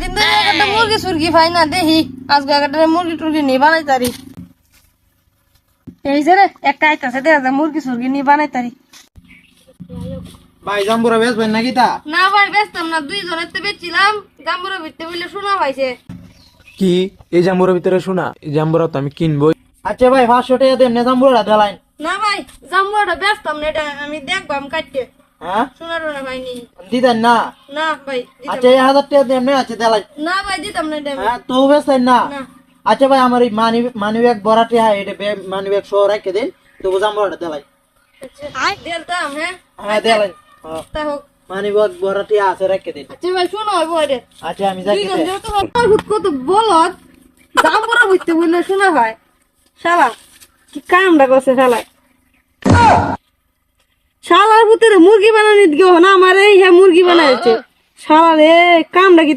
দিন ধরে একটা মুরগি সুরগি ভাই না দেখি আজকে একটা মুরগি টুরগি নিয়ে বানাই তারি এই যে রে একটা আইতাছে দেখা যায় মুরগি সুরগি নিয়ে বানাই তারি ভাই জাম্বুরা বেচবেন নাকি তা? না ভাই বেচতাম না, দুইজনের তো বেচছিলাম। জাম্বুরা বিতে বলে শোনা পাইছে। কি এই জাম্বুরের ভিতরে শোনা? এই জাম্বুরা তো আমি কিনবই। আচ্ছা ভাই 500 টাকা দেন না জাম্বুরা দেলাইন। না ভাই জাম্বুরাটা বেচতাম না, এটা আমি দেখবাম কাটতে। হ্যাঁ শোনারও না ভাই নি। দিতেন না? না ভাই দিতাম আচ্ছা 1000 টাকা দেন না, আচ্ছা দেলাই। না ভাই দিতাম না এটা আমি। হ্যাঁ তো বেচেন না? না। আচ্ছা ভাই আমার এই মানি ব্যাগ ভরাটি হয়, এটা মানি ব্যাগ সহ রেখে দিন, তো জাম্বুরাটা দেলাই। দিতাম হ্যাঁ। হ্যাঁ দেলাই। তা হোক। মানি ব্যাগ ভরাটি আছে রেখে দিন। আচ্ছা ভাই শোনো হইব এটা। আচ্ছা আমি যাই। দুইজন যেহেতু হুট কত বলদ জাম্বুরা বুঝতে বললে শোনা হয়। শালা কি কামটা করছে শালা। শালার ভিতরে মুরগি বানানি দিও না, আমার এই হ্যাঁ মুরগি বানাইছে শালা রে, কামটা কি